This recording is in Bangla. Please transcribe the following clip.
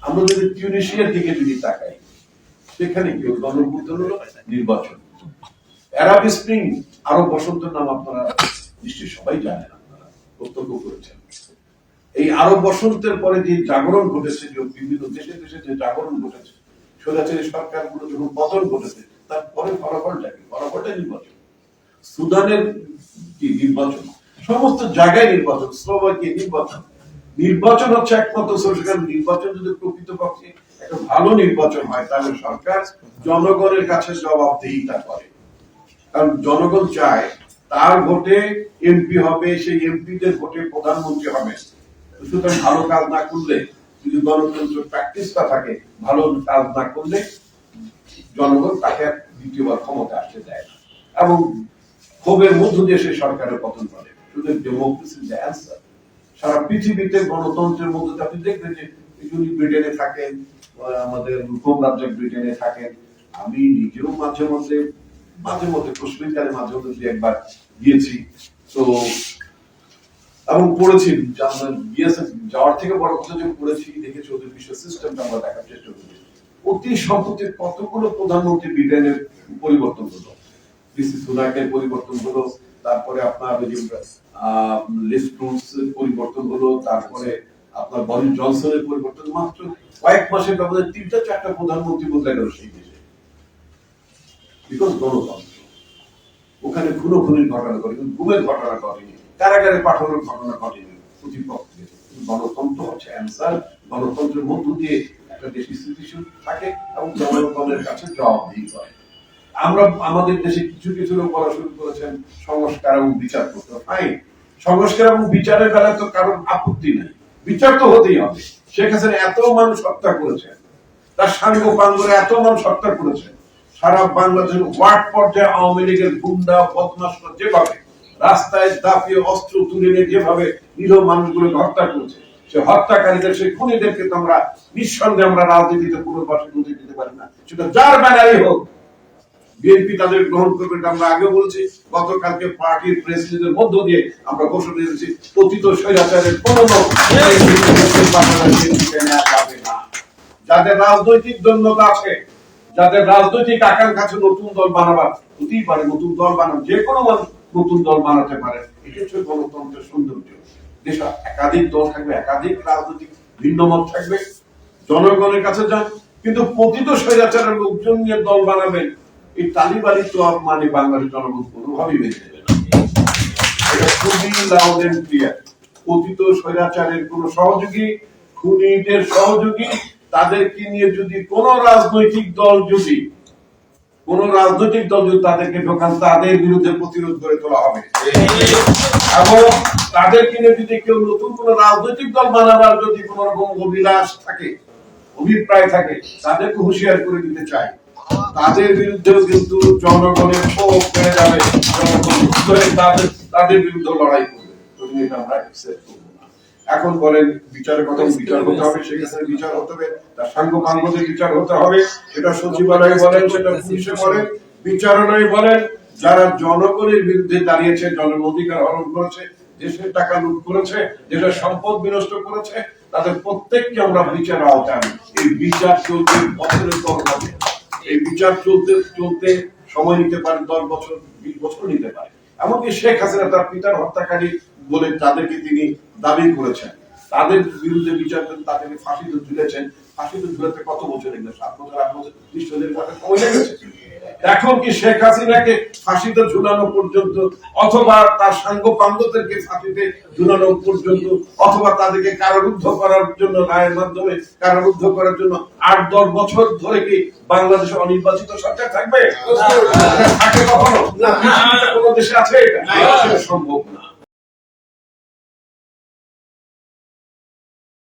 আমরা যদি টিউনিশিয়ার দিকে যদি তাকাই, সেখানে কি গণঅভ্যুত্থান হলো, নির্বাচন। আরব স্প্রিং, আরব বসন্তের নাম আপনারা নিশ্চয়ই সবাই জানেন, আপনারা প্রত্যক্ষ করেছেন। এই আরব বসন্তের পরে যে জাগরণ ঘটেছে, যে বিভিন্ন দেশে দেশে যে জাগরণ ঘটেছে, স্বৈরাচারী সরকারগুলো যখন পতন ঘটেছে, তারপরে ফলাফলটা কি? ফলাফলটা নির্বাচন। সুদানের কি নির্বাচন, সমস্ত জায়গায় নির্বাচন, স্লোভাকিয়া নির্বাচন। নির্বাচন হচ্ছে একমাত্র সরকার। নির্বাচন যদি প্রকৃতপক্ষে একটা ভালো নির্বাচন হয়, তাহলে সরকার জনগণের কাছে জবাবদিহিতা করে। কারণ জনগণ চায় তার ভোটে এমপি হবে, সেই এমপিদের ভোটে প্রধানমন্ত্রী হবে। সুতরাং ভালো কাজ না করলে, যদি গণতন্ত্র প্র্যাকটিসটা থাকে, ভালো কাজ না করলে জনগণ তাকে দ্বিতীয়বার ক্ষমতা আসতে দেয় না, এবং ক্ষোভের মধ্য দিয়ে সে সরকারের পতন করে। শুধু ডেমোক্রেসি যে অ্যান্সার। সারা পৃথিবীতে গণতন্ত্রের মধ্যে আপনি দেখবেন যে ব্রিটেনে থাকেন, আমাদের রূপম রাজ্য ব্রিটেনে থাকেন, আমি নিজেও মাঝে মধ্যে প্রশ্নকালে মাঝে মধ্যে একবার গিয়েছি, তো এবং পড়েছি, যাওয়ার থেকে বড় কথা যে পড়েছি, দেখেছি ওদের বিশ্ব সিস্টেমটা আমরা দেখার চেষ্টা করি। অতি সম্প্রতি কতগুলো প্রধানমন্ত্রী ব্রিটেনের পরিবর্তন হলো, ঋষি সুনাকের পরিবর্তন হলো, তারপরে আপনার লিজ ট্রুস পরিবর্তন হলো, তারপরে আপনার বরিস জনসনের পরিবর্তন। মাত্র কয়েক মাসের ব্যবধানে 3-4টা প্রধানমন্ত্রী বদলে গেল সেই দেশে। বিকজ গণতন্ত্র। ওখানে খুনোখুনির ঘটনা ঘটেনি, গুমের ঘটনা ঘটেনি, কারাগারে পাঠানোর ঘটনা ঘটেনি প্রতিপক্ষে। গণতন্ত্র হচ্ছে অ্যান্সার। গণতন্ত্রের মধ্য দিয়ে একটা দেশ স্থিতিশীল থাকে এবং জনগণের কাছে জবাবদিহি করে। আমরা আমাদের দেশে কিছু কিছু লোক বলা শুরু করেছেন সংস্কার এবং বিচার করতে। ফাইন, সংস্কার এবং বিচারের বেলায় তো কারণ আপত্তি নেই, বিচার তো হতেই হবে। শেখ হাসিনা এত মানুষ হত্যা করেছেন, তার সাঙ্গ পাঙ্গরে এত মানুষ হত্যা করেছেন। সারা বাংলাদেশের ওয়ার্ড পর্যায়ে আওয়ামী লীগের গুন্ডা বদমাশরা যেভাবে রাস্তায় দাপিয়ে অস্ত্র তুলে নিয়ে যেভাবে নিরীহ মানুষগুলোকে হত্যা করেছে, সে হত্যাকারীদের, সেই খুনিদেরকে তো আমরা নিঃসন্দেহে আমরা রাজনীতিতে পুনর্বাসন করতে দিতে পারি না, সেটা যার ব্যানারই হোক। বিএনপি তাদের গ্রহণ করবে, আমরা আগে বলছি। গতকালকে পার্টির প্রেসিডেন্টের মধ্য দিয়ে আমরা ঘোষণা দিয়েছি, পতিত স্বৈরাচারের কোনো যাবে না। যাদের রাজনৈতিক দণ্ডতা আছে, যাদের রাজনৈতিক আকাঙ্ক্ষা আছে নতুন দল বানাবার, হতেই পারে, নতুন দল বানানো, যে কোনো মানুষ নতুন দল বানাতে পারে। এটা হচ্ছে গণতন্ত্রের সৌন্দর্য। দেশে একাধিক দল থাকবে, একাধিক রাজনৈতিক ভিন্ন মত থাকবে, জনগণের কাছে যান। কিন্তু পতিত স্বৈরাচারের লোকজন নিয়ে দল বানাবেন, এই তালিবানি তো মানে বাংলাদেশ জনগণ কোনোভাবেই মেনে নেবে না। এটা খুবই লাউড এন্ড ক্লিয়ার। পতিত স্বৈরাচারের কোন সহযোগী, খুনিদের সহযোগী, তাদেরকে নিয়ে যদি কোন রাজনৈতিক দল যদি তাদেরকে ঢোকান, তাদের বিরুদ্ধে প্রতিরোধ করে তোলা হবে। এবং তাদেরকে নিয়ে যদি কেউ নতুন কোন রাজনৈতিক দল বানাবার যদি কোন রকম অভিলাষ থাকে, অভিপ্রায় থাকে, তাদেরকে হুঁশিয়ার করে দিতে চাই, তাদের বিরুদ্ধেও কিন্তু জনগণের ক্ষোভ বেড়ে যাবে। তাদের বিরুদ্ধে লড়াই করবে। এটা আমরা অ্যাকসেপ্ট করব না। এখন বলেন বিচারের কথা, বিচার হতে হবে, সেখানে বিচার হতে হবে, তার সাঙ্গ পাঙ্গদের বিচার হতে হবে। সেটা সচিবালয়ে বলেন, সেটা পুলিশে বলেন, বিচারালয়ে বলেন। যারা জনগণের বিরুদ্ধে দাঁড়িয়েছে, জনগণ অধিকার হরণ করেছে, দেশের টাকা লুট করেছে, দেশের সম্পদ বিনষ্ট করেছে, তাদের প্রত্যেককে আমরা বিচার আওতায় আনি। এই বিচার চলতে বছরের পর বছর, এই বিচার চলতে সময় নিতে পারে, 10 বছর 20 বছর নিতে পারে। এমনকি শেখ হাসিনা তার পিতার হত্যাকারী বলে তাদেরকে তিনি দাবি করেছেন, তাদের বিরুদ্ধে বিচার করে তাদেরকে ফাঁসিতে ঝুলেছেন। ফাঁসিতে ঝুলাতে কত বছর লেগেছে? 7 বছর 8 বছর, নিশ্চয়ই সময় লেগেছে। এখন কি শেখ হাসিনাকে ফাঁসিতে ঝুলানো পর্যন্ত, অথবা তার সাঙ্গ পাঙ্গদেরকে ফাঁসিতে ঝুলানো পর্যন্ত, অথবা তাদেরকে কারারুদ্ধ করার জন্য, রায়ের মাধ্যমে কারারুদ্ধ করার জন্য 8-10 বছর ধরে কি বাংলাদেশে অনির্বাচিত সরকার থাকবে? থাকে কখনো? কোন দেশে আছে এটা? সম্ভব না।